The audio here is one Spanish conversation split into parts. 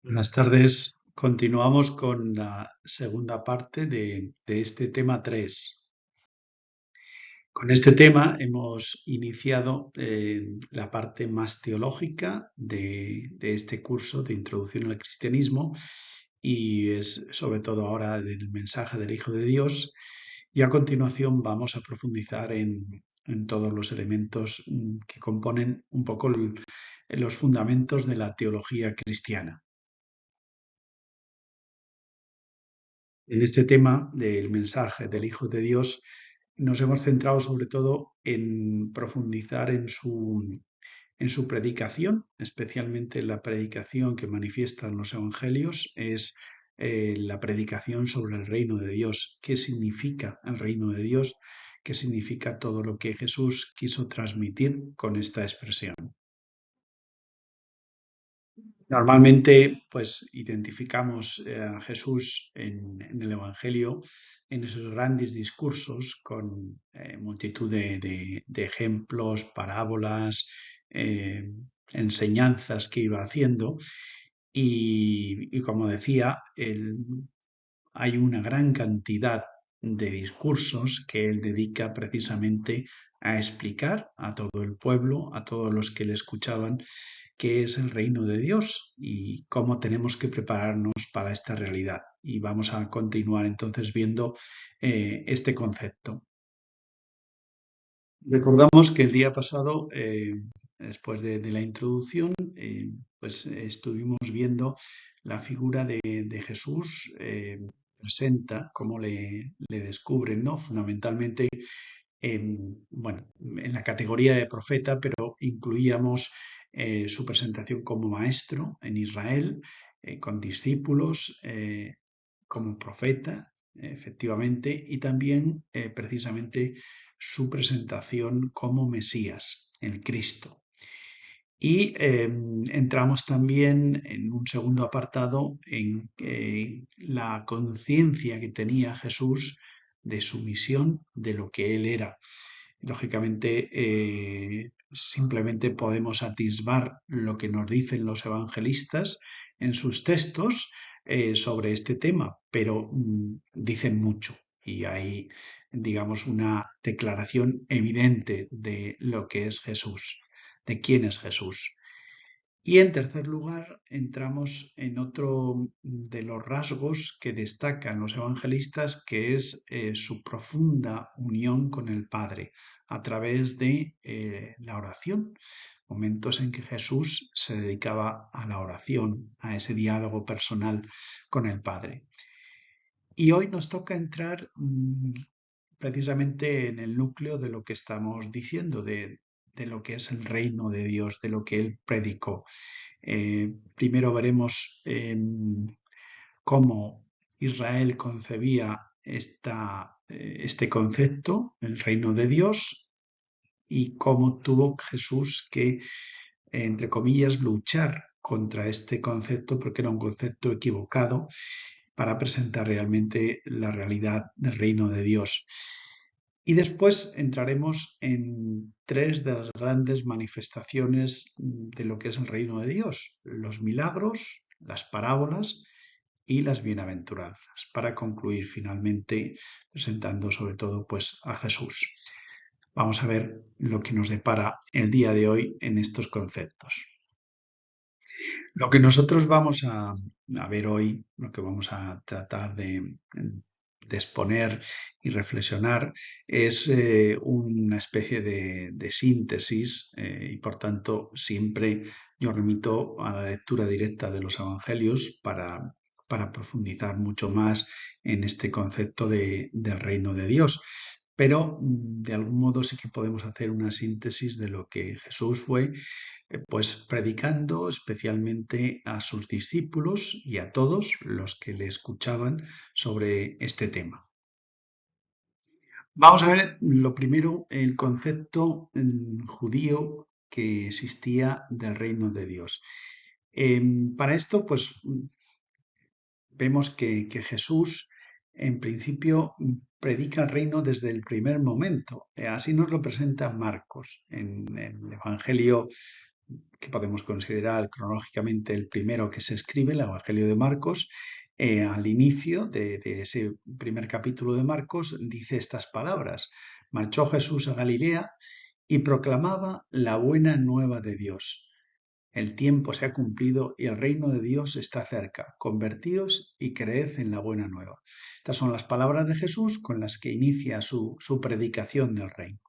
Buenas tardes. Continuamos con la segunda parte de este tema 3. Con este tema hemos iniciado la parte más teológica de este curso de Introducción al Cristianismo y es sobre todo ahora del mensaje del Hijo de Dios, y a continuación vamos a profundizar en todos los elementos que componen un poco los fundamentos de la teología cristiana. En este tema del mensaje del Hijo de Dios nos hemos centrado sobre todo en profundizar en su predicación, especialmente en la predicación que manifiestan los evangelios, es la predicación sobre el reino de Dios. ¿Qué significa el reino de Dios? ¿Qué significa todo lo que Jesús quiso transmitir con esta expresión? Normalmente, pues identificamos a Jesús en el Evangelio, en esos grandes discursos con multitud de ejemplos, parábolas, eh, enseñanzas que iba haciendo. Y como decía, hay una gran cantidad de discursos que él dedica precisamente a explicar a todo el pueblo, a todos los que le escuchaban, qué es el reino de Dios y cómo tenemos que prepararnos para esta realidad. Y vamos a continuar entonces viendo este concepto. Recordamos que el día pasado, después de la introducción, pues estuvimos viendo la figura de Jesús, presenta cómo le descubren, ¿no? Fundamentalmente bueno, en la categoría de profeta, pero incluíamos su presentación como maestro en Israel, con discípulos, como profeta, efectivamente, y también precisamente su presentación como Mesías, el Cristo. Y entramos también en un segundo apartado en la conciencia que tenía Jesús de su misión, de lo que él era. Lógicamente, simplemente podemos atisbar lo que nos dicen los evangelistas en sus textos sobre este tema, pero dicen mucho y hay, digamos, una declaración evidente de lo que es Jesús, de quién es Jesús. Y en tercer lugar, entramos en otro de los rasgos que destacan los evangelistas, que es su profunda unión con el Padre a través de la oración. Momentos en que Jesús se dedicaba a la oración, a ese diálogo personal con el Padre. Y hoy nos toca entrar precisamente en el núcleo de lo que estamos diciendo, de lo que es el reino de Dios, de lo que Él predicó. Primero veremos cómo Israel concebía este concepto, el reino de Dios, y cómo tuvo Jesús que, entre comillas, luchar contra este concepto, porque era un concepto equivocado, para presentar realmente la realidad del reino de Dios. Y después entraremos en tres de las grandes manifestaciones de lo que es el reino de Dios: los milagros, las parábolas y las bienaventuranzas, para concluir finalmente presentando sobre todo pues a Jesús. Vamos a ver lo que nos depara el día de hoy en estos conceptos. Lo que nosotros vamos a ver hoy, lo que vamos a tratar de exponer y reflexionar, es una especie de síntesis y por tanto siempre yo remito a la lectura directa de los evangelios para profundizar mucho más en este concepto del reino de Dios. Pero de algún modo sí que podemos hacer una síntesis de lo que Jesús fue, pues predicando especialmente a sus discípulos y a todos los que le escuchaban sobre este tema. Vamos a ver lo primero, el concepto judío que existía del reino de Dios. Para esto, pues vemos que Jesús en principio predica el reino desde el primer momento. Así nos lo presenta Marcos en el Evangelio que podemos considerar cronológicamente el primero que se escribe, el Evangelio de Marcos, al inicio de ese primer capítulo de Marcos dice estas palabras: marchó Jesús a Galilea y proclamaba la buena nueva de Dios. El tiempo se ha cumplido y el reino de Dios está cerca. Convertíos y creed en la buena nueva. Estas son las palabras de Jesús con las que inicia su predicación del reino.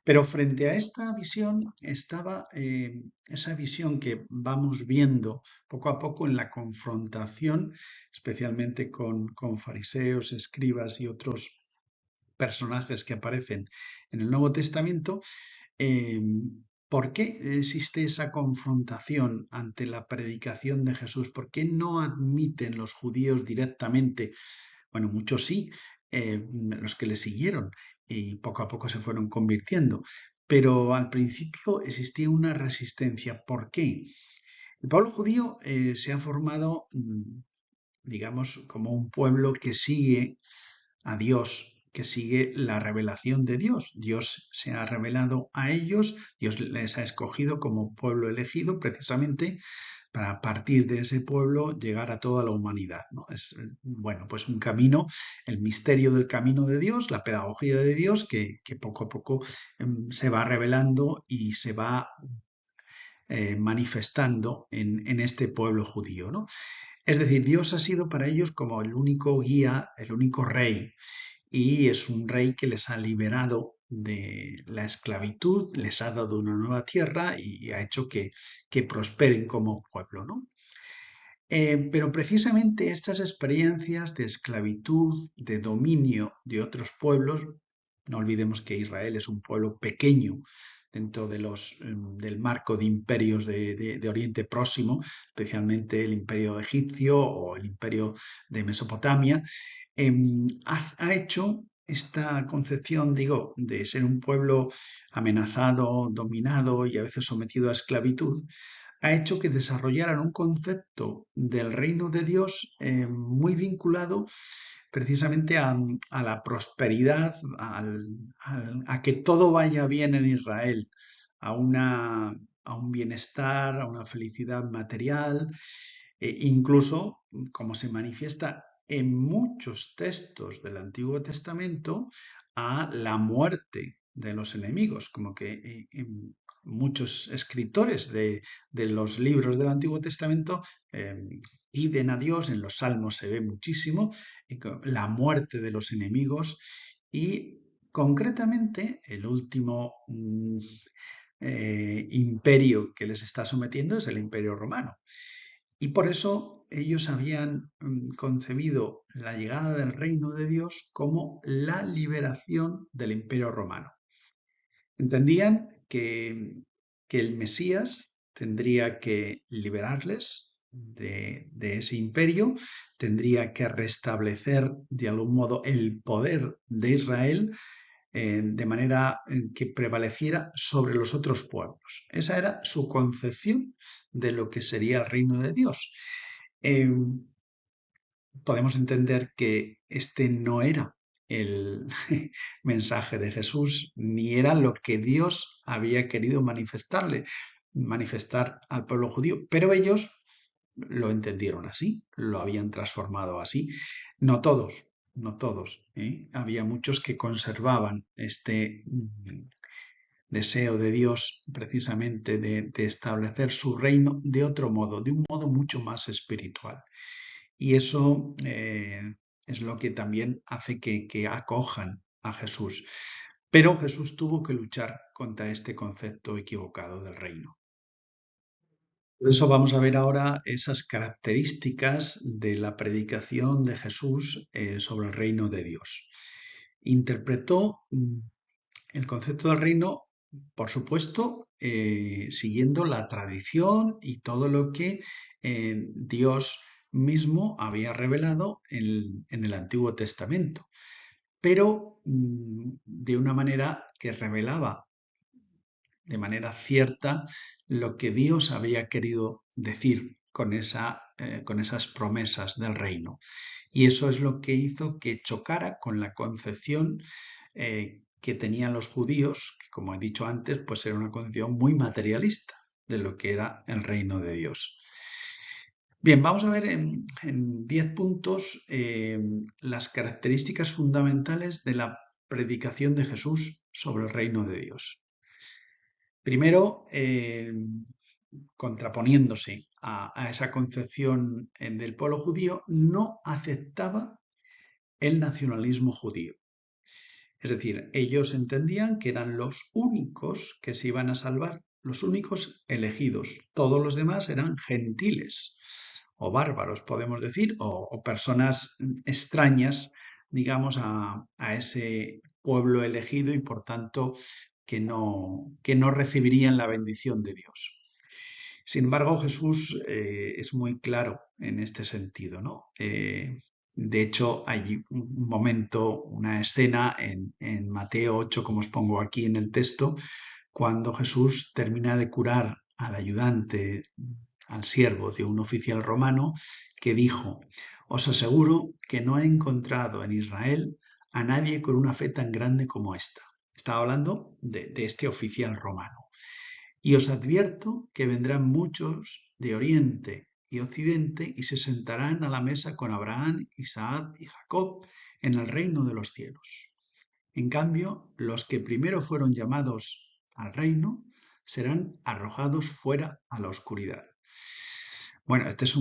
Pero frente a esta visión estaba esa visión que vamos viendo poco a poco en la confrontación, especialmente con fariseos, escribas y otros personajes que aparecen en el Nuevo Testamento. ¿Por qué existe esa confrontación ante la predicación de Jesús? ¿Por qué no admiten los judíos directamente? Bueno, muchos sí, los que le siguieron, y poco a poco se fueron convirtiendo. Pero al principio existía una resistencia. ¿Por qué? El pueblo judío se ha formado, digamos, como un pueblo que sigue a Dios, que sigue la revelación de Dios. Dios se ha revelado a ellos, Dios les ha escogido como pueblo elegido precisamente para a partir de ese pueblo llegar a toda la humanidad, ¿no? Es, bueno, pues un camino, el misterio del camino de Dios, la pedagogía de Dios que poco a poco se va revelando y se va manifestando en este pueblo judío, ¿no? Es decir, Dios ha sido para ellos como el único guía, el único rey, y es un rey que les ha liberado de la esclavitud, les ha dado una nueva tierra y ha hecho que prosperen como pueblo, ¿no? Pero precisamente estas experiencias de esclavitud, de dominio de otros pueblos, no olvidemos que Israel es un pueblo pequeño dentro del marco de imperios de Oriente Próximo, especialmente el imperio egipcio o el imperio de Mesopotamia, ha hecho esta concepción, digo, de ser un pueblo amenazado, dominado y a veces sometido a esclavitud, ha hecho que desarrollaran un concepto del reino de Dios muy vinculado precisamente a la prosperidad, a que todo vaya bien en Israel, a un bienestar, a una felicidad material, incluso como se manifiesta en muchos textos del Antiguo Testamento, a la muerte de los enemigos, como que muchos escritores de los libros del Antiguo Testamento piden a Dios, en los Salmos se ve muchísimo, la muerte de los enemigos y concretamente el último imperio que les está sometiendo es el Imperio Romano. Y por eso ellos habían concebido la llegada del reino de Dios como la liberación del Imperio Romano. Entendían que el Mesías tendría que liberarles de ese imperio, tendría que restablecer de algún modo el poder de Israel de manera que prevaleciera sobre los otros pueblos. Esa era su concepción de lo que sería el reino de Dios. Podemos entender que este no era el mensaje de Jesús, ni era lo que Dios había querido manifestar al pueblo judío, pero ellos lo entendieron así, lo habían transformado así. No todos, no todos. Había muchos que conservaban este deseo de Dios precisamente de establecer su reino de otro modo, de un modo mucho más espiritual. Y eso es lo que también hace que acojan a Jesús. Pero Jesús tuvo que luchar contra este concepto equivocado del reino. Por eso vamos a ver ahora esas características de la predicación de Jesús sobre el reino de Dios. Interpretó el concepto del reino, por supuesto, siguiendo la tradición y todo lo que Dios mismo había revelado en el Antiguo Testamento, pero de una manera que revelaba de manera cierta lo que Dios había querido decir con esas promesas del reino. Y eso es lo que hizo que chocara con la concepción que tenían los judíos, que como he dicho antes, pues era una concepción muy materialista de lo que era el reino de Dios. Bien, vamos a ver en 10 puntos las características fundamentales de la predicación de Jesús sobre el reino de Dios. Primero, contraponiéndose a esa concepción del pueblo judío, no aceptaba el nacionalismo judío. Es decir, ellos entendían que eran los únicos que se iban a salvar, los únicos elegidos. Todos los demás eran gentiles o bárbaros, podemos decir, o personas extrañas, digamos, a ese pueblo elegido y por tanto que no recibirían la bendición de Dios. Sin embargo, Jesús es muy claro en este sentido, ¿no? De hecho, hay un momento, una escena en Mateo 8, como os pongo aquí en el texto, cuando Jesús termina de curar al ayudante, al siervo de un oficial romano, que dijo: os aseguro que no he encontrado en Israel a nadie con una fe tan grande como esta. Estaba hablando de este oficial romano. Y os advierto que vendrán muchos de Oriente y Occidente y se sentarán a la mesa con Abraham, Isaac y Jacob en el reino de los cielos. En cambio, los que primero fueron llamados al reino serán arrojados fuera a la oscuridad. Bueno, este es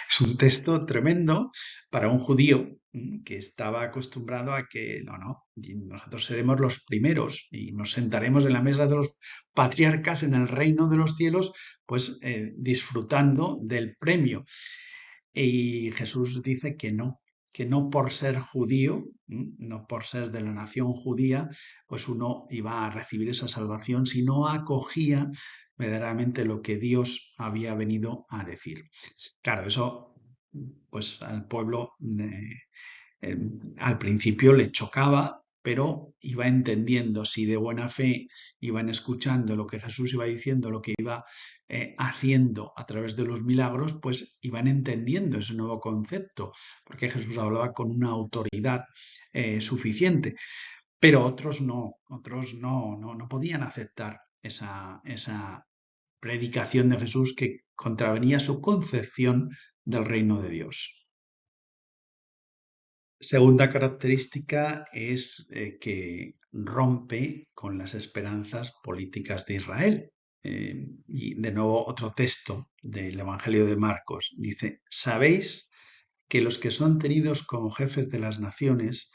es un texto tremendo para un judío que estaba acostumbrado a que, no, nosotros seremos los primeros y nos sentaremos en la mesa de los patriarcas en el reino de los cielos, pues disfrutando del premio. Y Jesús dice que no por ser judío, no por ser de la nación judía, pues uno iba a recibir esa salvación si no acogía verdaderamente lo que Dios había venido a decir. Claro, eso pues al pueblo al principio le chocaba, pero iba entendiendo, si de buena fe iban escuchando lo que Jesús iba diciendo, lo que iba haciendo a través de los milagros, pues iban entendiendo ese nuevo concepto, porque Jesús hablaba con una autoridad suficiente. Pero otros no podían aceptar esa predicación de Jesús que contravenía su concepción del reino de Dios. Segunda característica es que rompe con las esperanzas políticas de Israel. Y de nuevo otro texto del Evangelio de Marcos dice: sabéis que los que son tenidos como jefes de las naciones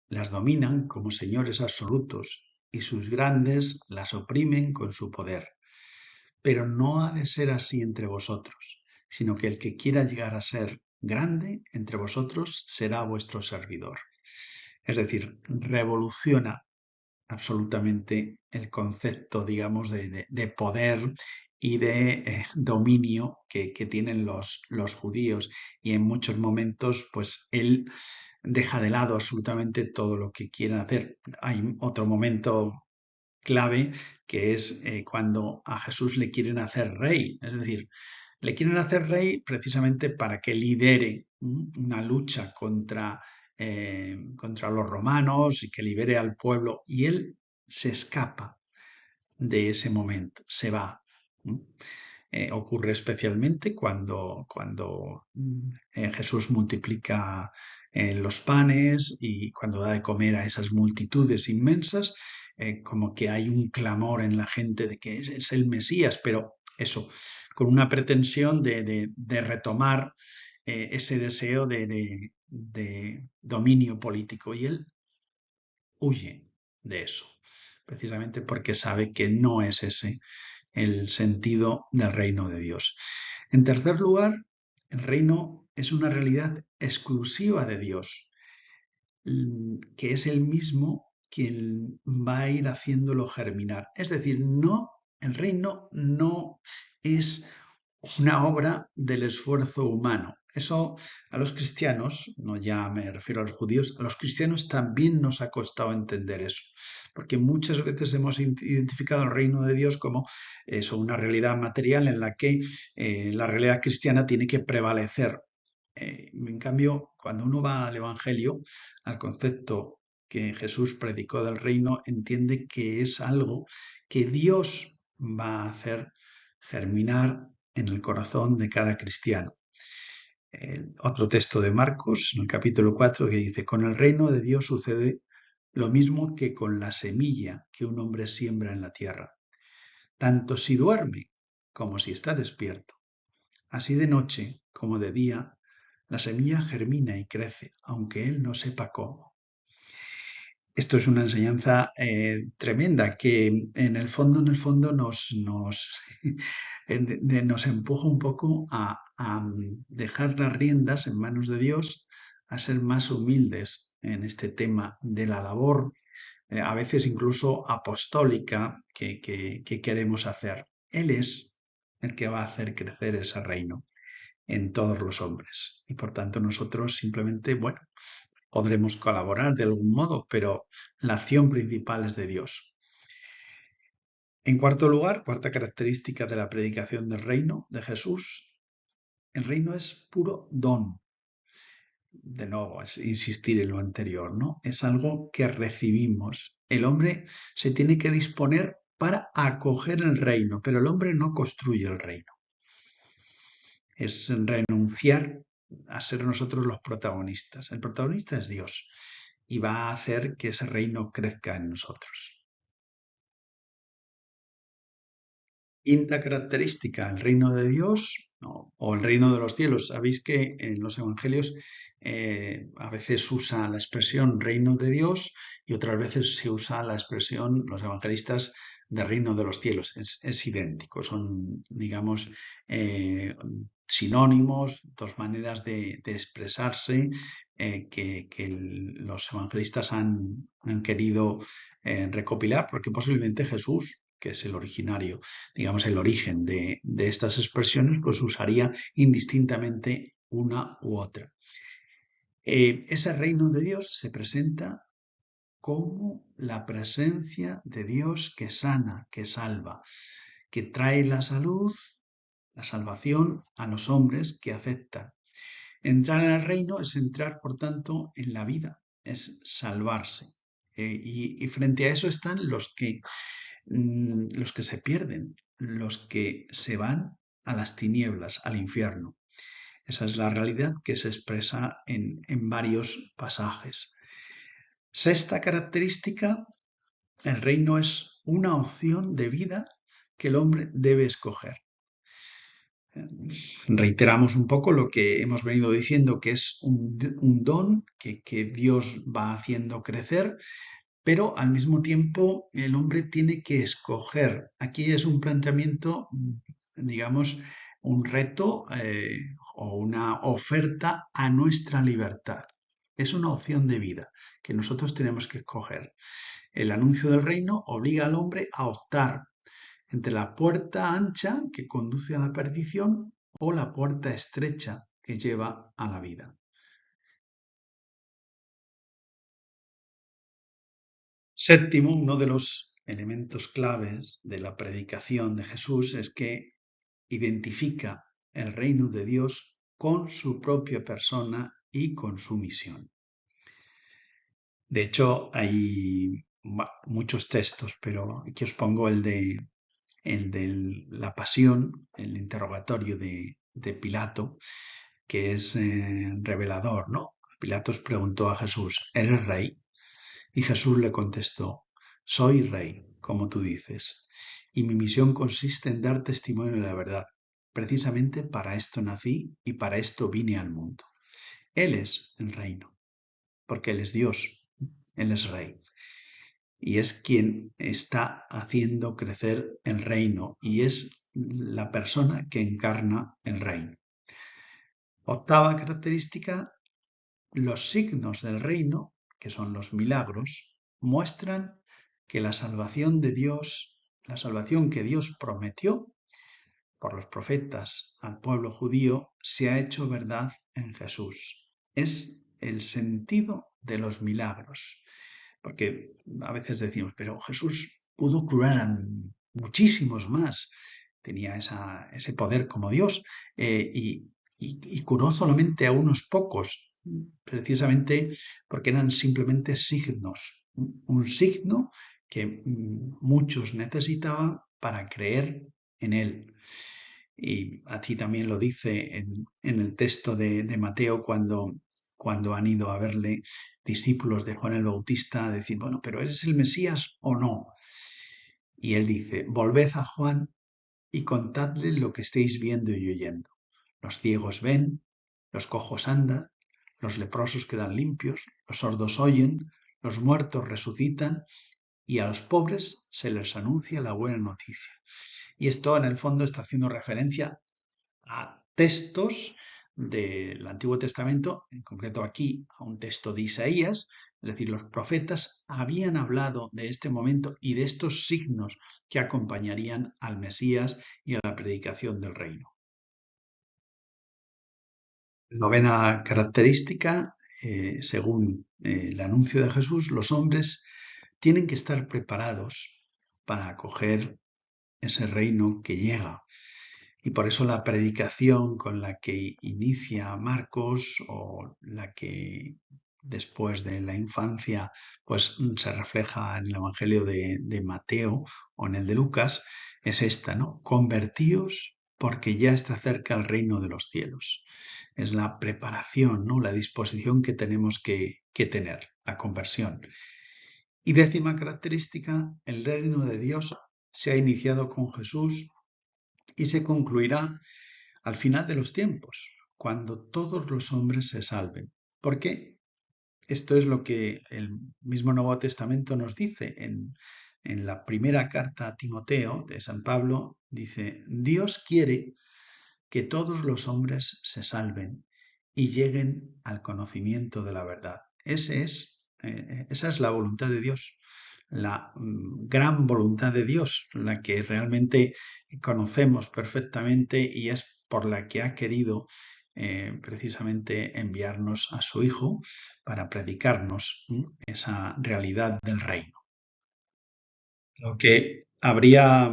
las dominan como señores absolutos y sus grandes las oprimen con su poder. Pero no ha de ser así entre vosotros, sino que el que quiera llegar a ser grande entre vosotros será vuestro servidor. Es decir, revoluciona absolutamente el concepto, digamos, de poder y de dominio que tienen los judíos, y en muchos momentos pues él deja de lado absolutamente todo lo que quieren hacer. Hay otro momento clave que es cuando a Jesús le quieren hacer rey, es decir, le quieren hacer rey precisamente para que lidere una lucha contra los romanos y que libere al pueblo, y él se escapa de ese momento, se va. Ocurre especialmente cuando Jesús multiplica los panes y cuando da de comer a esas multitudes inmensas, como que hay un clamor en la gente de que es el Mesías, pero eso, con una pretensión de retomar ese deseo de dominio político, y él huye de eso, precisamente porque sabe que no es ese el sentido del reino de Dios. En tercer lugar, el reino es una realidad exclusiva de Dios, que es el mismo quien va a ir haciéndolo germinar. Es decir, el reino no es una obra del esfuerzo humano. Eso a los cristianos, no ya me refiero a los judíos, a los cristianos también nos ha costado entender eso, porque muchas veces hemos identificado el reino de Dios como eso, una realidad material en la que la realidad cristiana tiene que prevalecer. En cambio, cuando uno va al Evangelio, al concepto que Jesús predicó del reino, entiende que es algo que Dios va a hacer germinar en el corazón de cada cristiano. Otro texto de Marcos, en el capítulo 4, que dice, con el reino de Dios sucede lo mismo que con la semilla que un hombre siembra en la tierra. Tanto si duerme como si está despierto, así de noche como de día, la semilla germina y crece, aunque él no sepa cómo. Esto es una enseñanza tremenda que en el fondo nos empuja un poco a dejar las riendas en manos de Dios, a ser más humildes en este tema de la labor, a veces incluso apostólica, que queremos hacer. Él es el que va a hacer crecer ese reino en todos los hombres. Y por tanto nosotros simplemente, bueno, podremos colaborar de algún modo, pero la acción principal es de Dios. En cuarto lugar, cuarta característica de la predicación del reino de Jesús, el reino es puro don. De nuevo, es insistir en lo anterior, ¿no? Es algo que recibimos. El hombre se tiene que disponer para acoger el reino, pero el hombre no construye el reino. Es renunciar a ser nosotros los protagonistas. El protagonista es Dios y va a hacer que ese reino crezca en nosotros. Quinta característica, el reino de Dios, ¿no? O el reino de los cielos. Sabéis que en los evangelios a veces usa la expresión reino de Dios y otras veces se usa la expresión, los evangelistas, de reino de los cielos. Es idéntico, son, digamos, sinónimos, dos maneras de expresarse que los evangelistas han querido recopilar, porque posiblemente Jesús, que es el originario, digamos, el origen de estas expresiones, pues usaría indistintamente una u otra. Ese reino de Dios se presenta como la presencia de Dios que sana, que salva, que trae la salud, la salvación a los hombres que aceptan. Entrar en el reino es entrar, por tanto, en la vida, es salvarse. Y frente a eso están los que se pierden, los que se van a las tinieblas, al infierno. Esa es la realidad que se expresa en varios pasajes. Sexta característica, el reino es una opción de vida que el hombre debe escoger. Reiteramos un poco lo que hemos venido diciendo, que es un don que Dios va haciendo crecer, pero al mismo tiempo el hombre tiene que escoger. Aquí es un planteamiento, digamos, un reto o una oferta a nuestra libertad. Es una opción de vida que nosotros tenemos que escoger. El anuncio del reino obliga al hombre a optar entre la puerta ancha que conduce a la perdición o la puerta estrecha que lleva a la vida. Séptimo, uno de los elementos claves de la predicación de Jesús es que identifica el reino de Dios con su propia persona y con su misión. De hecho, hay muchos textos, pero aquí os pongo el de la pasión, el interrogatorio de Pilato, que es revelador, ¿no? Pilatos preguntó a Jesús, ¿eres rey? Y Jesús le contestó, soy rey, como tú dices, y mi misión consiste en dar testimonio de la verdad. Precisamente para esto nací y para esto vine al mundo. Él es el reino, porque Él es Dios, Él es rey. Y es quien está haciendo crecer el reino y es la persona que encarna el reino. Octava característica, los signos del reino, que son los milagros, muestran que la salvación de Dios, la salvación que Dios prometió por los profetas al pueblo judío, se ha hecho verdad en Jesús. Es el sentido de los milagros. Porque a veces decimos, pero Jesús pudo curar a muchísimos más, tenía ese poder como Dios y curó solamente a unos pocos, precisamente porque eran simplemente signos, un signo que muchos necesitaban para creer en Él. Y así también lo dice en el texto de Mateo cuando han ido a verle discípulos de Juan el Bautista a decir, bueno, pero ¿eres el Mesías o no? Y él dice, volved a Juan y contadle lo que estéis viendo y oyendo. Los ciegos ven, los cojos andan, los leprosos quedan limpios, los sordos oyen, los muertos resucitan y a los pobres se les anuncia la buena noticia. Y esto en el fondo está haciendo referencia a textos del Antiguo Testamento, en concreto aquí a un texto de Isaías, es decir, los profetas habían hablado de este momento y de estos signos que acompañarían al Mesías y a la predicación del reino. Novena característica, según el anuncio de Jesús, los hombres tienen que estar preparados para acoger ese reino que llega. Y por eso la predicación con la que inicia Marcos o la que después de la infancia pues se refleja en el Evangelio de Mateo o en el de Lucas es esta, ¿no? Convertíos porque ya está cerca el reino de los cielos. Es la preparación, ¿no? La disposición que tenemos que tener, la conversión. Y décima característica, el reino de Dios se ha iniciado con Jesús y se concluirá al final de los tiempos, cuando todos los hombres se salven. Porque esto es lo que el mismo Nuevo Testamento nos dice en la primera carta a Timoteo de San Pablo, dice, Dios quiere que todos los hombres se salven y lleguen al conocimiento de la verdad. Esa es la voluntad de Dios, la gran voluntad de Dios, la que realmente conocemos perfectamente y es por la que ha querido precisamente enviarnos a su Hijo para predicarnos esa realidad del reino. Aunque habría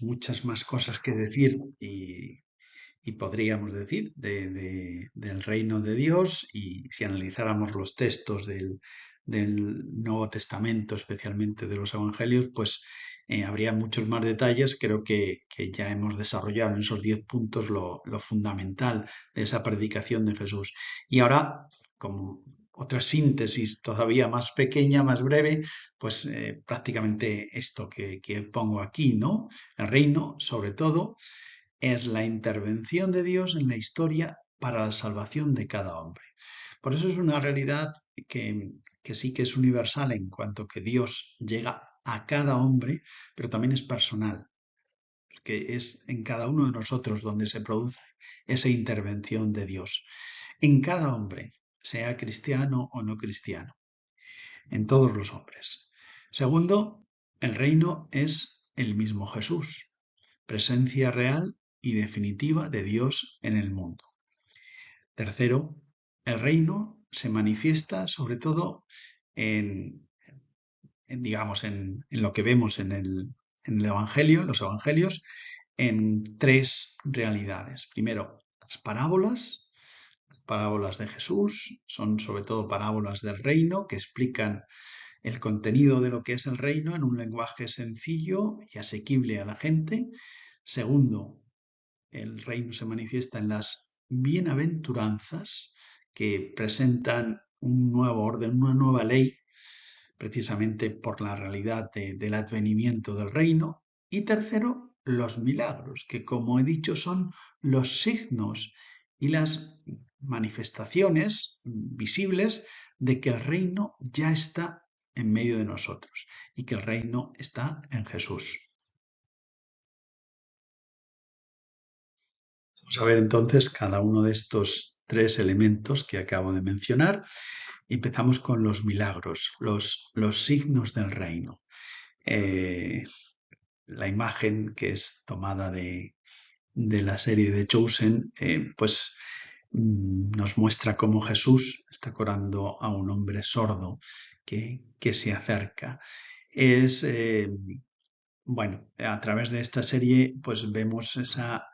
muchas más cosas que decir y podríamos decir del reino de Dios y si analizáramos los textos del Nuevo Testamento, especialmente de los Evangelios, pues habría muchos más detalles. Creo que ya hemos desarrollado en esos 10 puntos lo fundamental de esa predicación de Jesús. Y ahora, como otra síntesis todavía más pequeña, más breve, pues prácticamente esto que pongo aquí, ¿no? El reino, sobre todo, es la intervención de Dios en la historia para la salvación de cada hombre. Por eso es una realidad que sí que es universal en cuanto que Dios llega a cada hombre, pero también es personal, que es en cada uno de nosotros donde se produce esa intervención de Dios. En cada hombre, sea cristiano o no cristiano, en todos los hombres. Segundo, el reino es el mismo Jesús, presencia real y definitiva de Dios en el mundo. Tercero, el reino se manifiesta sobre todo digamos, en lo que vemos en el Evangelio, en los Evangelios, en tres realidades. Primero, las parábolas de Jesús, son sobre todo parábolas del reino que explican el contenido de lo que es el reino en un lenguaje sencillo y asequible a la gente. Segundo, el reino se manifiesta en las bienaventuranzas que presentan un nuevo orden, una nueva ley, precisamente por la realidad del advenimiento del reino. Y tercero, los milagros, que como he dicho son los signos y las manifestaciones visibles de que el reino ya está en medio de nosotros y que el reino está en Jesús. Vamos a ver entonces cada uno de estos tres elementos que acabo de mencionar. Empezamos con los milagros, los signos del reino. La imagen que es tomada de la serie de Chosen, pues nos muestra cómo Jesús está curando a un hombre sordo que se acerca. Bueno, a través de esta serie pues vemos esa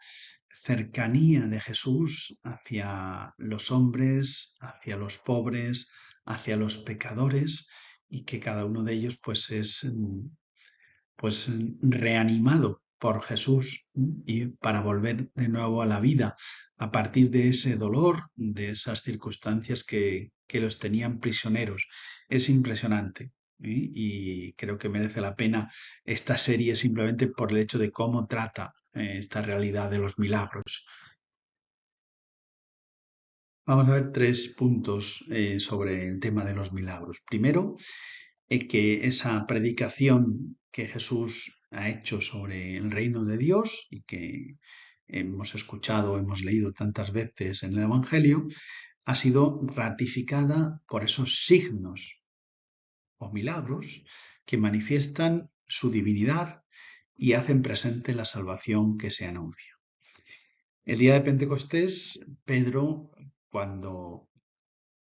cercanía de Jesús hacia los hombres, hacia los pobres, hacia los pecadores y que cada uno de ellos pues es pues reanimado por Jesús y para volver de nuevo a la vida a partir de ese dolor, de esas circunstancias que los tenían prisioneros. Es impresionante. Y creo que merece la pena esta serie simplemente por el hecho de cómo trata esta realidad de los milagros. Vamos a ver 3 puntos sobre el tema de los milagros. Primero, que esa predicación que Jesús ha hecho sobre el reino de Dios y que hemos escuchado, hemos leído tantas veces en el Evangelio, ha sido ratificada por esos signos o milagros que manifiestan su divinidad y hacen presente la salvación que se anuncia. El día de Pentecostés, Pedro, cuando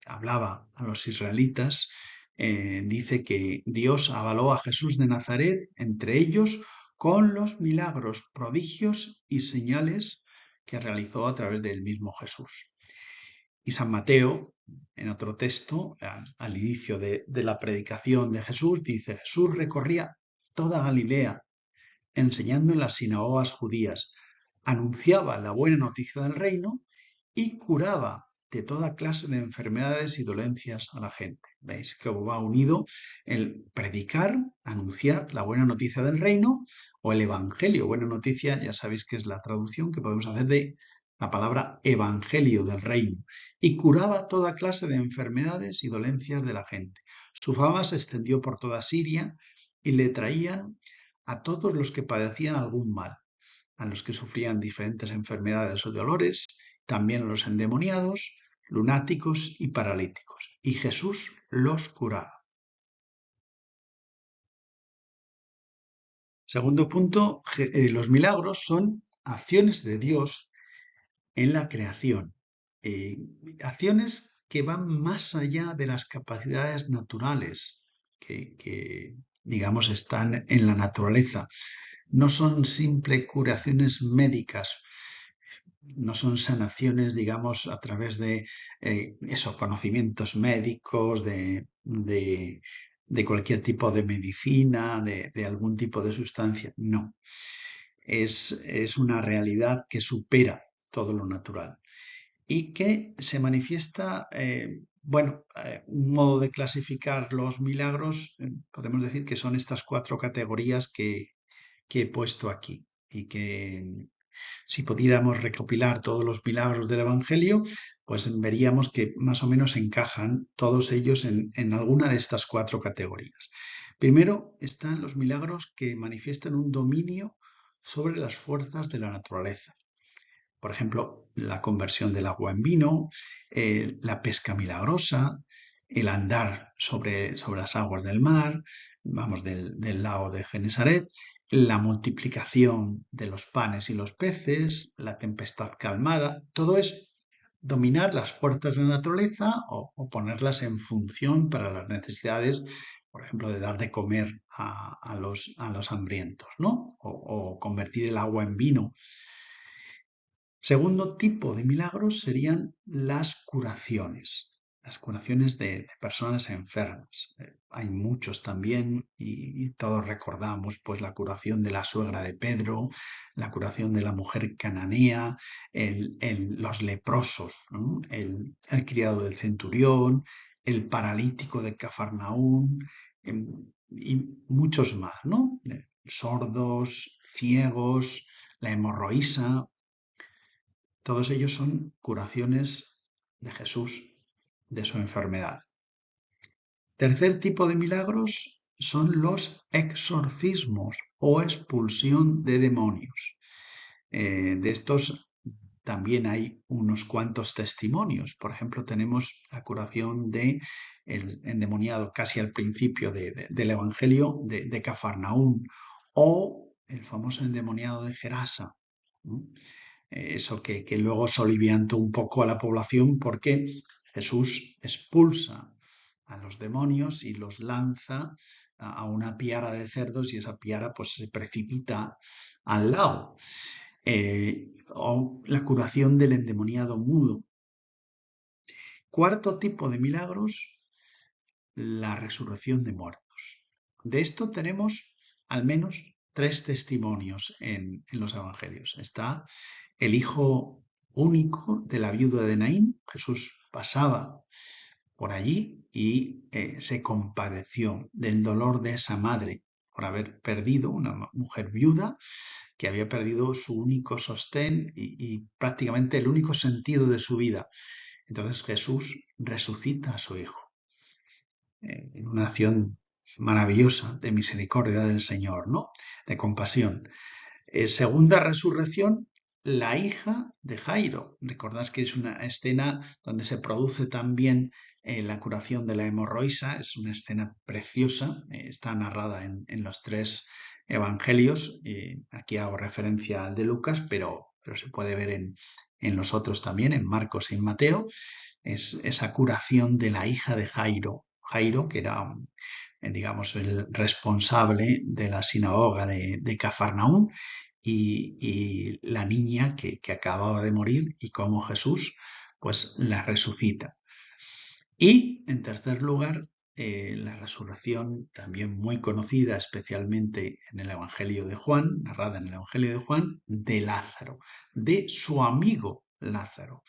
hablaba a los israelitas, dice que Dios avaló a Jesús de Nazaret entre ellos con los milagros, prodigios y señales que realizó a través del mismo Jesús. Y San Mateo, en otro texto, al inicio de la predicación de Jesús, dice, Jesús recorría toda Galilea, enseñando en las sinagogas judías, anunciaba la buena noticia del reino y curaba de toda clase de enfermedades y dolencias a la gente. ¿Veis que va unido el predicar, anunciar la buena noticia del reino o el evangelio? Buena noticia, ya sabéis que es la traducción que podemos hacer de la palabra evangelio del reino. Y curaba toda clase de enfermedades y dolencias de la gente. Su fama se extendió por toda Siria y le traían a todos los que padecían algún mal, a los que sufrían diferentes enfermedades o dolores, también a los endemoniados, lunáticos y paralíticos. Y Jesús los curaba. Segundo punto, los milagros son acciones de Dios en la creación. Acciones que van más allá de las capacidades naturales que, digamos, están en la naturaleza. No son simples curaciones médicas, no son sanaciones, digamos, a través de esos conocimientos médicos, de cualquier tipo de medicina, de algún tipo de sustancia. No, es una realidad que supera todo lo natural y que se manifiesta, un modo de clasificar los milagros, podemos decir que son estas 4 categorías que he puesto aquí y que si pudiéramos recopilar todos los milagros del Evangelio, pues veríamos que más o menos encajan todos ellos en alguna de estas 4 categorías. Primero están los milagros que manifiestan un dominio sobre las fuerzas de la naturaleza. Por ejemplo, la conversión del agua en vino, la pesca milagrosa, el andar sobre las aguas del mar, vamos, del lago de Genesaret, la multiplicación de los panes y los peces, la tempestad calmada, todo es dominar las fuerzas de la naturaleza o ponerlas en función para las necesidades, por ejemplo, de dar de comer a los hambrientos, ¿no? O convertir el agua en vino. Segundo tipo de milagros serían las curaciones de personas enfermas. Hay muchos también y todos recordamos pues la curación de la suegra de Pedro, la curación de la mujer cananea, los leprosos, ¿no? El criado del centurión, el paralítico de Cafarnaún y muchos más, ¿no? Sordos, ciegos, la hemorroísa. Todos ellos son curaciones de Jesús de su enfermedad. Tercer tipo de milagros son los exorcismos o expulsión de demonios. De estos también hay unos cuantos testimonios. Por ejemplo, tenemos la curación del endemoniado casi al principio del Evangelio de Cafarnaún o el famoso endemoniado de Gerasa. Eso que luego soliviantó un poco a la población porque Jesús expulsa a los demonios y los lanza a una piara de cerdos y esa piara pues se precipita al lago. O la curación del endemoniado mudo. Cuarto tipo de milagros, la resurrección de muertos. De esto tenemos al menos tres testimonios en los evangelios. Está el hijo único de la viuda de Naín. Jesús pasaba por allí y se compadeció del dolor de esa madre por haber perdido, una mujer viuda que había perdido su único sostén y prácticamente el único sentido de su vida. Entonces Jesús resucita a su hijo en una acción maravillosa de misericordia del Señor, ¿no? De compasión. Segunda resurrección, la hija de Jairo. Recordad que es una escena donde se produce también la curación de la hemorroísa. Es una escena preciosa. Está narrada en los tres evangelios. Aquí hago referencia al de Lucas, pero se puede ver en los otros también, en Marcos y en Mateo. Es esa curación de la hija de Jairo. Jairo, que era, digamos, el responsable de la sinagoga de Cafarnaúm, y la niña que acababa de morir, y cómo Jesús pues la resucita. Y en tercer lugar, la resurrección, también muy conocida especialmente en el Evangelio de Juan, narrada en el Evangelio de Juan, de Lázaro, de su amigo Lázaro.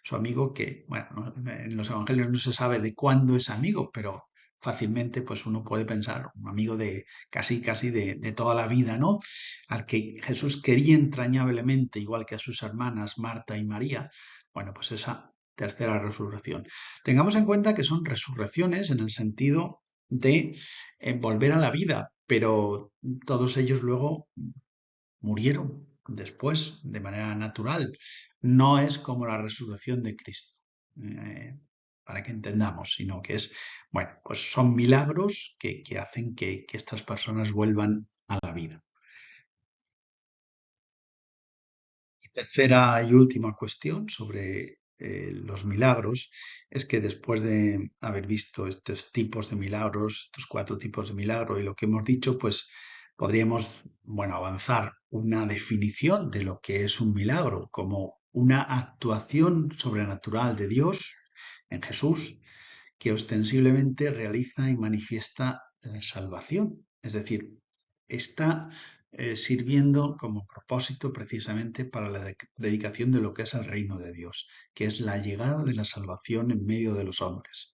Su amigo que, bueno, en los evangelios no se sabe de cuándo es amigo, pero fácilmente pues uno puede pensar, un amigo de casi de toda la vida, ¿no? Al que Jesús quería entrañablemente, igual que a sus hermanas Marta y María. Bueno, pues esa tercera resurrección. Tengamos en cuenta que son resurrecciones en el sentido de volver a la vida, pero todos ellos luego murieron después de manera natural. No es como la resurrección de Cristo, para que entendamos, sino que es, bueno, pues son milagros que hacen que estas personas vuelvan a la vida. Tercera y última cuestión sobre los milagros es que después de haber visto estos tipos de milagros, estos cuatro tipos de milagro y lo que hemos dicho, pues podríamos, bueno, avanzar una definición de lo que es un milagro como una actuación sobrenatural de Dios en Jesús que ostensiblemente realiza y manifiesta la salvación. Es decir, está sirviendo como propósito precisamente para la dedicación de lo que es el reino de Dios, que es la llegada de la salvación en medio de los hombres.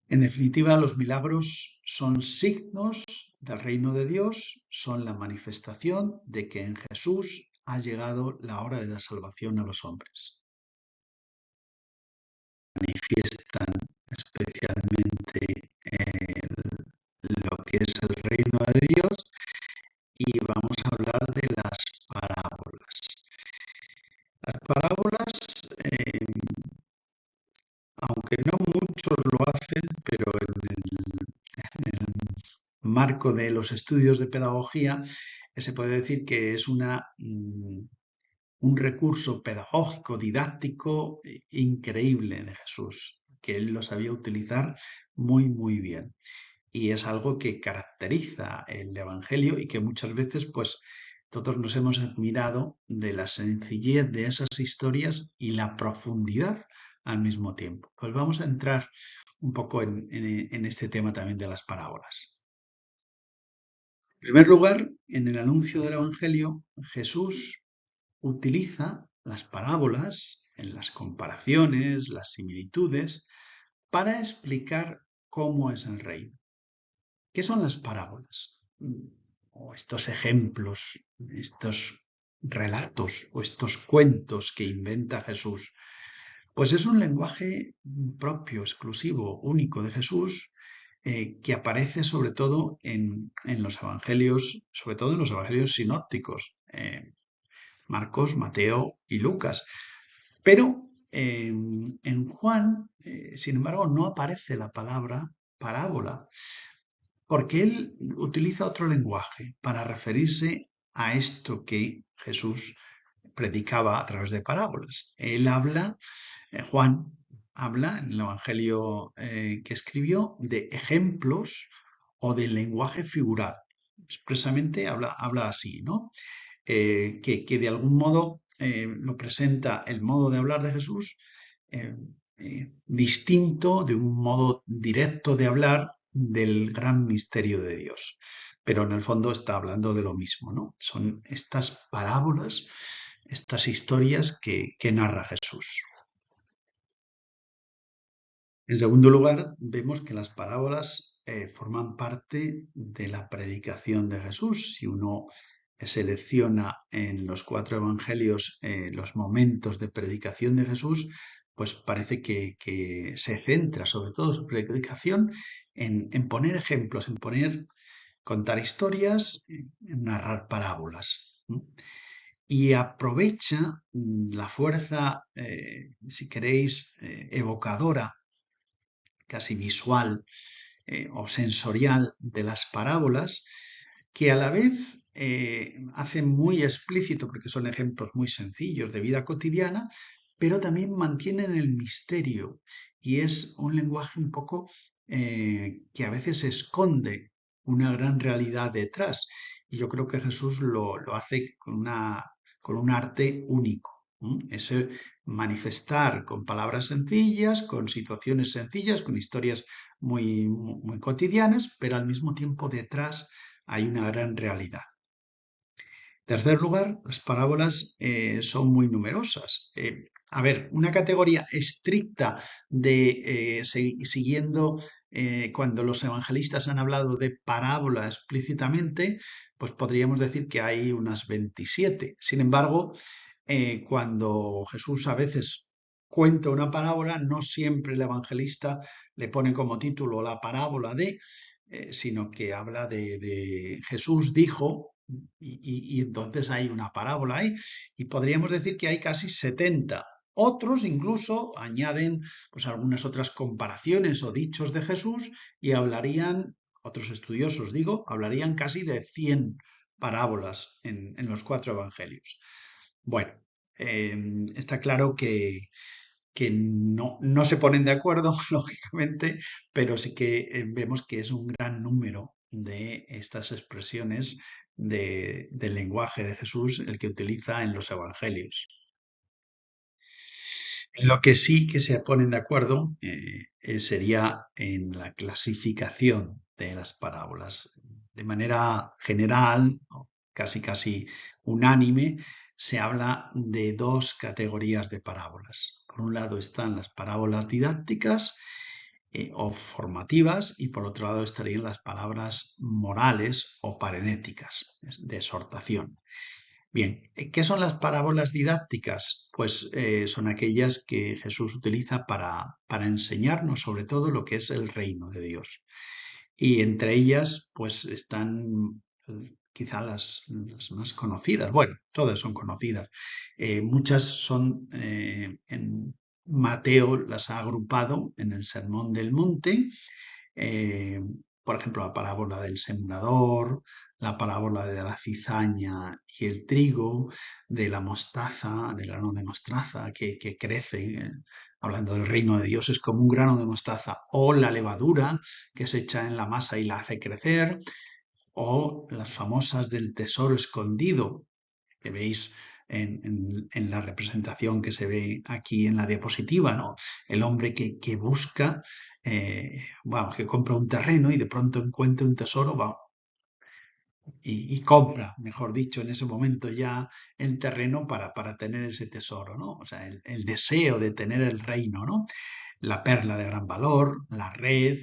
En definitiva, los milagros son signos del reino de Dios, son la manifestación de que en Jesús ha llegado la hora de la salvación a los hombres. Manifiestan especialmente lo que es el reino de Dios, y vamos a hablar de las parábolas. Las parábolas, aunque no muchos lo hacen, pero en el marco de los estudios de pedagogía, se puede decir que es un recurso pedagógico, didáctico increíble de Jesús, que él lo sabía utilizar muy bien. Y es algo que caracteriza el Evangelio y que muchas veces pues todos nos hemos admirado de la sencillez de esas historias y la profundidad al mismo tiempo. Pues vamos a entrar un poco en este tema también de las parábolas. En primer lugar, en el anuncio del Evangelio, Jesús utiliza las parábolas en las comparaciones, las similitudes, para explicar cómo es el reino. ¿Qué son las parábolas? O estos ejemplos, estos relatos o estos cuentos que inventa Jesús. Pues es un lenguaje propio, exclusivo, único de Jesús, que aparece sobre todo en los evangelios, sobre todo en los evangelios sinópticos, Marcos, Mateo y Lucas. Pero en Juan, sin embargo, no aparece la palabra parábola, porque él utiliza otro lenguaje para referirse a esto que Jesús predicaba a través de parábolas. Él habla, Juan habla en el Evangelio que escribió de ejemplos o del lenguaje figurado. Expresamente habla así, ¿no? Que de algún modo lo presenta el modo de hablar de Jesús distinto de un modo directo de hablar del gran misterio de Dios. pero en el fondo está hablando de lo mismo, ¿no? Son estas parábolas, estas historias que narra Jesús. En segundo lugar, vemos que las parábolas forman parte de la predicación de Jesús. Si uno selecciona en los 4 evangelios los momentos de predicación de Jesús, pues parece que se centra sobre todo su predicación en poner ejemplos, contar historias, en narrar parábolas. Y aprovecha la fuerza, si queréis, evocadora, casi visual o sensorial de las parábolas, que a la vez hacen muy explícito, porque son ejemplos muy sencillos de vida cotidiana, pero también mantienen el misterio y es un lenguaje un poco que a veces esconde una gran realidad detrás. Y yo creo que Jesús lo hace con un arte único. Ese manifestar con palabras sencillas, con situaciones sencillas, con historias muy cotidianas, pero al mismo tiempo detrás hay una gran realidad. Tercer lugar, las parábolas son muy numerosas. A ver, una categoría estricta de siguiendo cuando los evangelistas han hablado de parábola explícitamente, pues podríamos decir que hay unas 27. Sin embargo, cuando Jesús a veces cuenta una parábola, no siempre el evangelista le pone como título la parábola de, sino que habla de Jesús dijo, y entonces hay una parábola ahí, y podríamos decir que hay casi 70. Otros incluso añaden pues algunas otras comparaciones o dichos de Jesús y hablarían, otros estudiosos digo, hablarían casi de 100 parábolas en los 4 evangelios. Bueno, está claro que no se ponen de acuerdo, lógicamente, pero sí que vemos que es un gran número de estas expresiones del lenguaje de Jesús el que utiliza en los evangelios. En lo que sí que se ponen de acuerdo sería en la clasificación de las parábolas. De manera general, casi unánime, se habla de 2 categorías de parábolas. Por un lado están las parábolas didácticas o formativas y por otro lado estarían las palabras morales o parenéticas, de exhortación. Bien, ¿qué son las parábolas didácticas? Pues son aquellas que Jesús utiliza para enseñarnos sobre todo lo que es el reino de Dios. Y entre ellas, pues están quizá las más conocidas. Bueno, todas son conocidas. Muchas son, en Mateo las ha agrupado en el Sermón del Monte, eh, por ejemplo, la parábola del sembrador, la parábola de la cizaña y el trigo, de la mostaza, del grano de mostaza que crece, hablando del reino de Dios, es como un grano de mostaza, o la levadura que se echa en la masa y la hace crecer, o las famosas del tesoro escondido, que veis en la representación que se ve aquí en la diapositiva, ¿no? El hombre que busca, que compra un terreno y de pronto encuentra un tesoro, y compra, mejor dicho, en ese momento ya el terreno para tener ese tesoro, ¿no? O sea, el deseo de tener el reino, ¿no? La perla de gran valor, la red,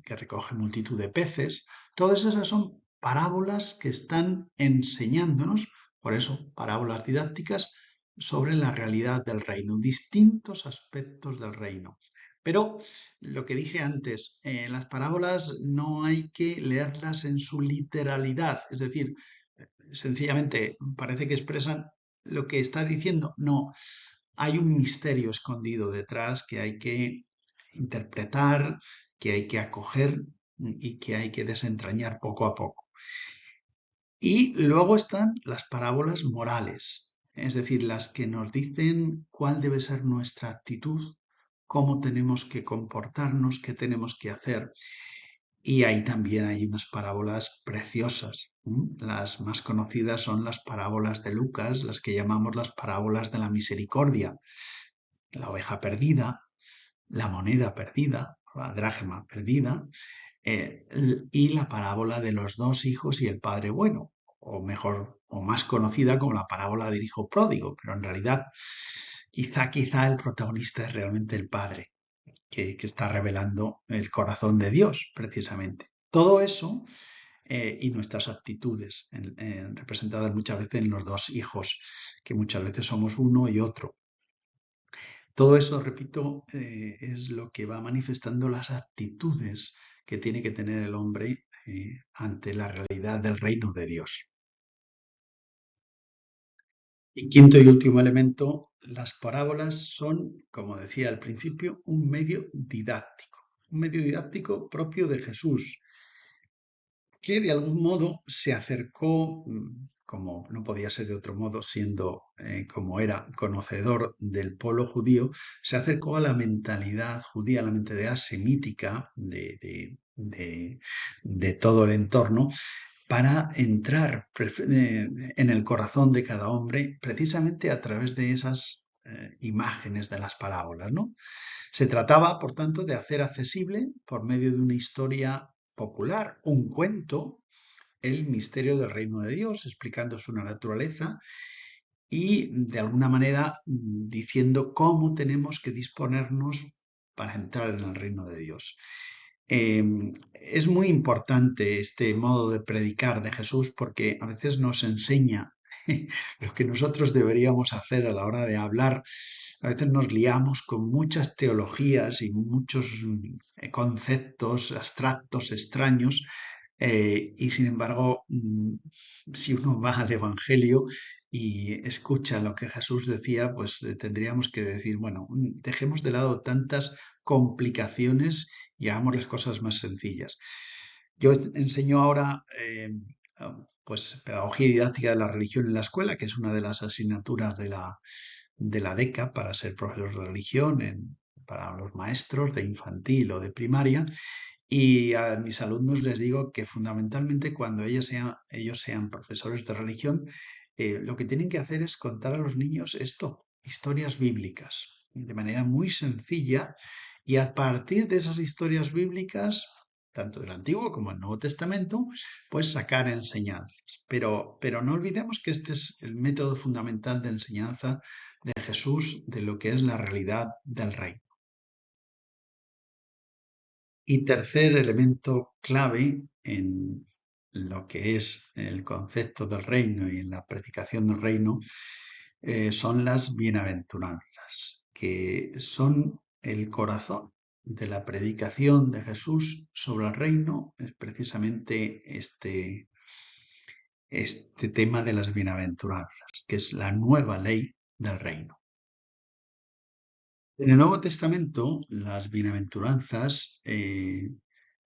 que recoge multitud de peces, todas esas son parábolas que están enseñándonos, por eso, parábolas didácticas sobre la realidad del reino, distintos aspectos del reino. Pero lo que dije antes, las parábolas no hay que leerlas en su literalidad, es decir, sencillamente parece que expresan lo que está diciendo. No, hay un misterio escondido detrás que hay que interpretar, que hay que acoger y que hay que desentrañar poco a poco. Y luego están las parábolas morales, es decir, las que nos dicen cuál debe ser nuestra actitud, cómo tenemos que comportarnos, qué tenemos que hacer. Y ahí también hay unas parábolas preciosas. Las más conocidas son las parábolas de Lucas, las que llamamos las parábolas de la misericordia. La oveja perdida, la moneda perdida, la dracma perdida, y la parábola de los dos hijos y el padre bueno, o mejor, o más conocida como la parábola del hijo pródigo, pero en realidad quizá el protagonista es realmente el padre, que está revelando el corazón de Dios, precisamente. Todo eso y nuestras actitudes, representadas muchas veces en los dos hijos, que muchas veces somos uno y otro. Todo eso, repito, es lo que va manifestando las actitudes que tiene que tener el hombre ante la realidad del reino de Dios. Y quinto y último elemento, las parábolas son, como decía al principio, un medio didáctico propio de Jesús, que de algún modo se acercó, como no podía ser de otro modo, siendo como era conocedor del pueblo judío, se acercó a la mentalidad judía, a la mentalidad semítica de todo el entorno, para entrar en el corazón de cada hombre precisamente a través de esas imágenes de las parábolas, ¿no? Se trataba, por tanto, de hacer accesible, por medio de una historia popular, un cuento, el misterio del reino de Dios, explicando su naturaleza y, de alguna manera, diciendo cómo tenemos que disponernos para entrar en el reino de Dios. Es muy importante este modo de predicar de Jesús porque a veces nos enseña lo que nosotros deberíamos hacer a la hora de hablar. A veces nos liamos con muchas teologías y muchos conceptos abstractos, extraños, y sin embargo, si uno va al Evangelio y escucha lo que Jesús decía, pues tendríamos que decir, bueno, dejemos de lado tantas complicaciones y hagamos las cosas más sencillas. Yo enseño ahora pues pedagogía didáctica de la religión en la escuela, que es una de las asignaturas de la DECA para ser profesor de religión para los maestros de infantil o de primaria. Y a mis alumnos les digo que fundamentalmente cuando ellos sean profesores de religión, lo que tienen que hacer es contar a los niños esto, historias bíblicas, de manera muy sencilla, y a partir de esas historias bíblicas, tanto del Antiguo como del Nuevo Testamento, pues sacar enseñanzas. Pero no olvidemos que este es el método fundamental de enseñanza de Jesús de lo que es la realidad del reino. Y tercer elemento clave en lo que es el concepto del reino y en la predicación del reino son las bienaventuranzas, que son el corazón de la predicación de Jesús sobre el reino, es precisamente este tema de las bienaventuranzas, que es la nueva ley del reino. En el Nuevo Testamento, las bienaventuranzas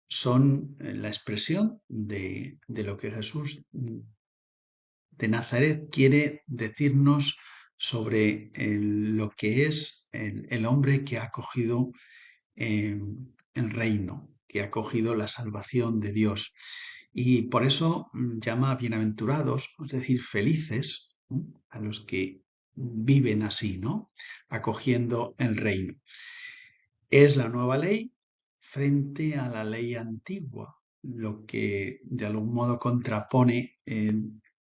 son la expresión de lo que Jesús de Nazaret quiere decirnos sobre lo que es el hombre que ha acogido el reino, que ha acogido la salvación de Dios. Y por eso llama bienaventurados, es decir, felices, ¿no?, a los que viven así, ¿no?, acogiendo el reino. Es la nueva ley frente a la ley antigua, lo que de algún modo contrapone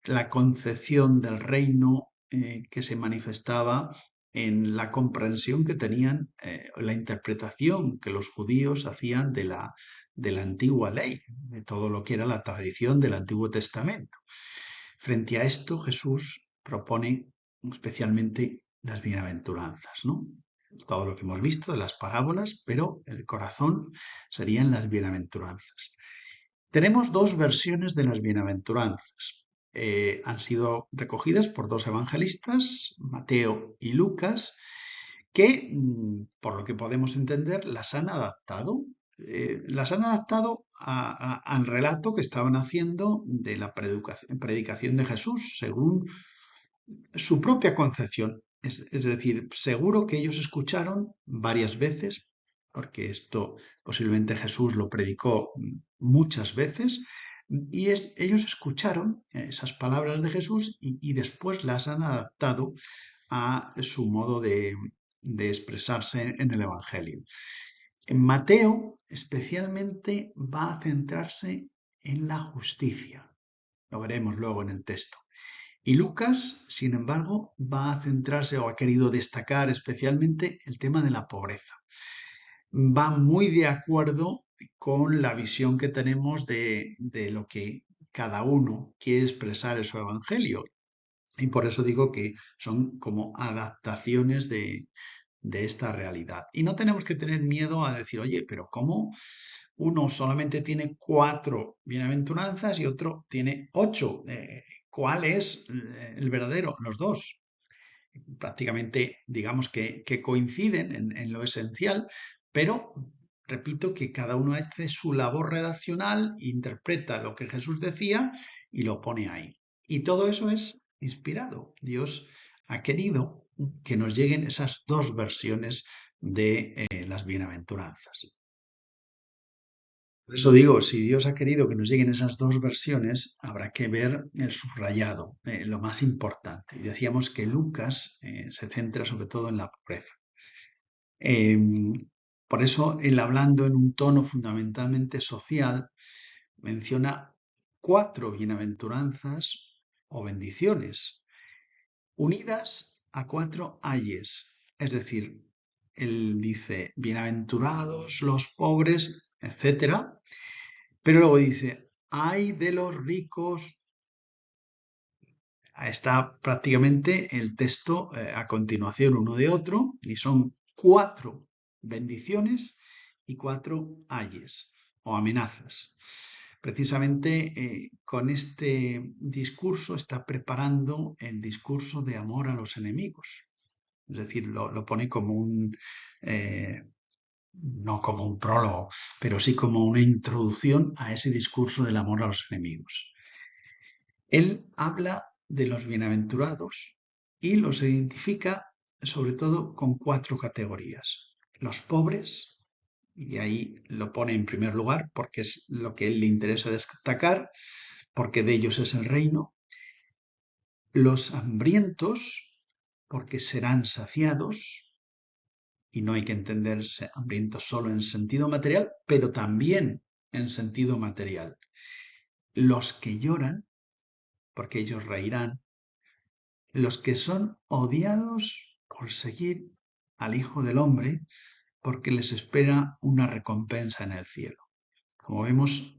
la concepción del reino que se manifestaba en la comprensión que tenían, la interpretación que los judíos hacían de la antigua ley, de todo lo que era la tradición del Antiguo Testamento. Frente a esto, Jesús propone especialmente las bienaventuranzas, ¿no? Todo lo que hemos visto de las parábolas, pero el corazón serían las bienaventuranzas. Tenemos dos versiones de las bienaventuranzas. Han sido recogidas por dos evangelistas, Mateo y Lucas, que, por lo que podemos entender, las han adaptado. Las han adaptado al relato que estaban haciendo de la predicación de Jesús, según su propia concepción. Es decir, seguro que ellos escucharon varias veces, porque esto posiblemente Jesús lo predicó muchas veces, y ellos escucharon esas palabras de Jesús y después las han adaptado a su modo de expresarse en el Evangelio. Mateo especialmente va a centrarse en la justicia. Lo veremos luego en el texto. Y Lucas, sin embargo, va a centrarse o ha querido destacar especialmente el tema de la pobreza. Va muy de acuerdo con la visión que tenemos de lo que cada uno quiere expresar en su evangelio. Y por eso digo que son como adaptaciones de esta realidad. Y no tenemos que tener miedo a decir, oye, pero ¿cómo uno solamente tiene 4 bienaventuranzas y otro tiene 8? ¿Cuál es el verdadero? Los dos. Prácticamente, digamos que coinciden en lo esencial, pero repito que cada uno hace su labor redaccional, interpreta lo que Jesús decía y lo pone ahí. Y todo eso es inspirado. Dios ha querido que nos lleguen esas dos versiones de las bienaventuranzas. Por eso digo, si Dios ha querido que nos lleguen esas dos versiones, habrá que ver el subrayado, lo más importante. Y decíamos que Lucas se centra sobre todo en la pobreza. Eh, por eso, él hablando en un tono fundamentalmente social, menciona 4 bienaventuranzas o bendiciones, unidas a 4 ayes. Es decir, él dice, bienaventurados los pobres, etcétera, pero luego dice, ay de los ricos. Está prácticamente el texto a continuación uno de otro y son 4 bendiciones y 4 ayes o amenazas. Precisamente con este discurso está preparando el discurso de amor a los enemigos. Es decir, lo pone como no como un prólogo, pero sí como una introducción a ese discurso del amor a los enemigos. Él habla de los bienaventurados y los identifica sobre todo con 4 categorías. Los pobres, y ahí lo pone en primer lugar porque es lo que a él le interesa destacar, porque de ellos es el reino. Los hambrientos, porque serán saciados, y no hay que entenderse hambrientos solo en sentido material, pero también en sentido material. Los que lloran, porque ellos reirán. Los que son odiados por seguir al Hijo del Hombre, porque les espera una recompensa en el cielo. Como vemos,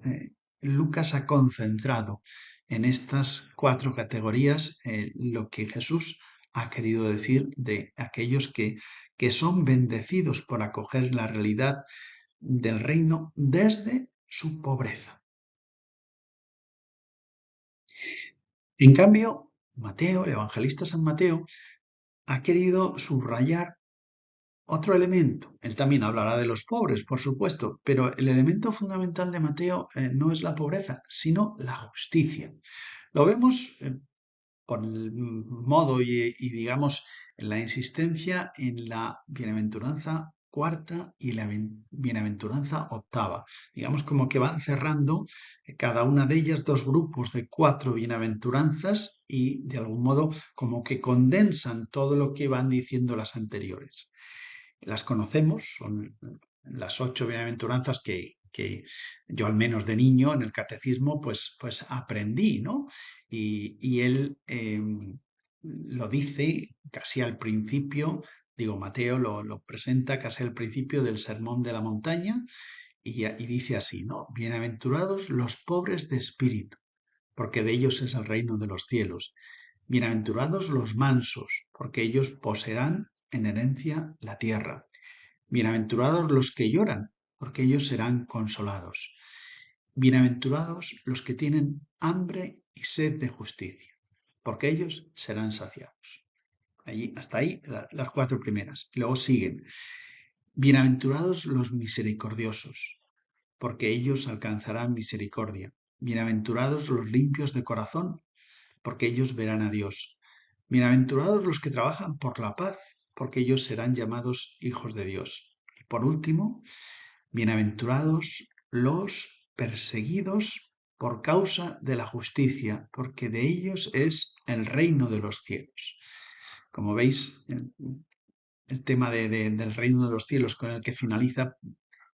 Lucas ha concentrado en estas 4 categorías lo que Jesús ha querido decir de aquellos que son bendecidos por acoger la realidad del reino desde su pobreza. En cambio, Mateo, el evangelista San Mateo, ha querido subrayar otro elemento. Él también hablará de los pobres, por supuesto, pero el elemento fundamental de Mateo no es la pobreza, sino la justicia. Lo vemos por el modo y, digamos, la insistencia en la bienaventuranza cuarta y la bienaventuranza octava. Digamos como que van cerrando cada una de ellas 2 grupos de 4 bienaventuranzas y de algún modo como que condensan todo lo que van diciendo las anteriores. Las conocemos, son las 8 bienaventuranzas que yo al menos de niño en el catecismo pues aprendí, ¿no? Y él lo dice casi al principio, digo, Mateo lo presenta casi al principio del Sermón de la Montaña y dice así, ¿no? Bienaventurados los pobres de espíritu, porque de ellos es el reino de los cielos. Bienaventurados los mansos, porque ellos poseerán en herencia la tierra. Bienaventurados los que lloran, porque ellos serán consolados. Bienaventurados los que tienen hambre y sed de justicia, porque ellos serán saciados. Hasta ahí las 4 primeras. Y luego siguen. Bienaventurados los misericordiosos, porque ellos alcanzarán misericordia. Bienaventurados los limpios de corazón, porque ellos verán a Dios. Bienaventurados los que trabajan por la paz, porque ellos serán llamados hijos de Dios. Y por último, bienaventurados los perseguidos por causa de la justicia, porque de ellos es el reino de los cielos. Como veis, el tema del reino de los cielos con el que finaliza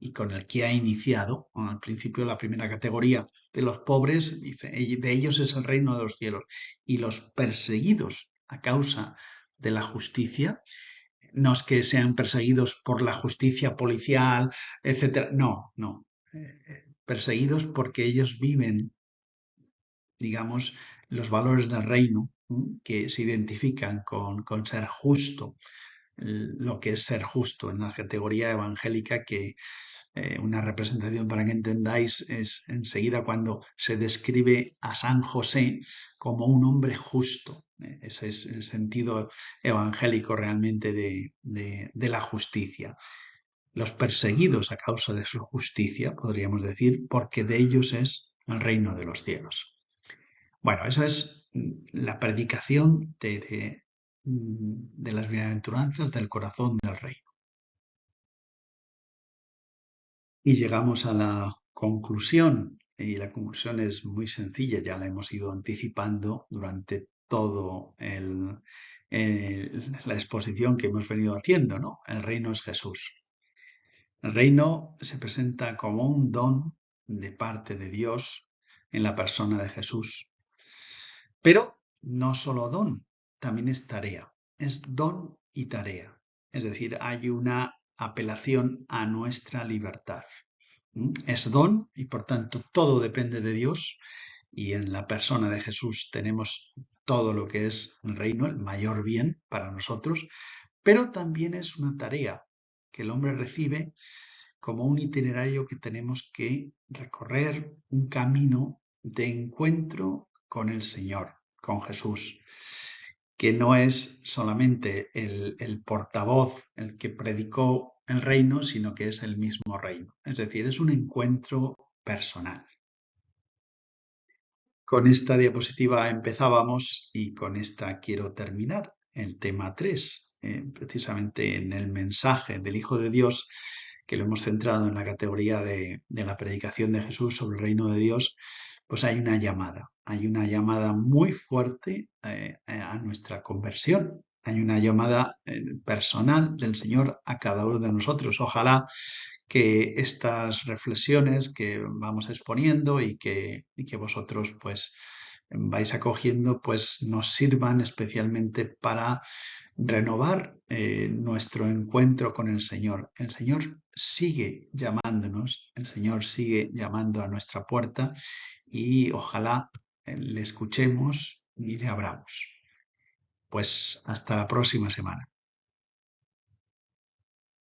y con el que ha iniciado. Al principio, la primera categoría de los pobres, dice, de ellos es el reino de los cielos. Y los perseguidos a causa de la justicia, no es que sean perseguidos por la justicia policial, etcétera. No, no. Perseguidos porque ellos viven, digamos, los valores del reino, que se identifican con ser justo, lo que es ser justo en la categoría evangélica, que una representación para que entendáis es enseguida cuando se describe a San José como un hombre justo. Ese es el sentido evangélico realmente de la justicia. Los perseguidos a causa de su justicia, podríamos decir, porque de ellos es el reino de los cielos. Bueno, eso es la predicación de las bienaventuranzas del corazón del reino. Y llegamos a la conclusión, y la conclusión es muy sencilla, ya la hemos ido anticipando durante todo la exposición que hemos venido haciendo, ¿no? El reino es Jesús. El reino se presenta como un don de parte de Dios en la persona de Jesús. Pero no solo don, también es tarea. Es don y tarea. Es decir, hay una apelación a nuestra libertad. Es don y por tanto todo depende de Dios, y en la persona de Jesús tenemos todo lo que es el reino, el mayor bien para nosotros, pero también es una tarea que el hombre recibe como un itinerario que tenemos que recorrer, un camino de encuentro con el Señor, con Jesús, que no es solamente el portavoz el que predicó el reino, sino que es el mismo reino. Es decir, es un encuentro personal. Con esta diapositiva empezábamos y con esta quiero terminar el tema 3, precisamente en el mensaje del Hijo de Dios, que lo hemos centrado en la categoría de la predicación de Jesús sobre el reino de Dios. Pues hay una llamada muy fuerte a nuestra conversión. Hay una llamada personal del Señor a cada uno de nosotros. Ojalá que estas reflexiones que vamos exponiendo y que vosotros pues vais acogiendo pues nos sirvan especialmente para renovar nuestro encuentro con el Señor. El Señor sigue llamándonos, el Señor sigue llamando a nuestra puerta y ojalá le escuchemos y le abramos. Pues hasta la próxima semana.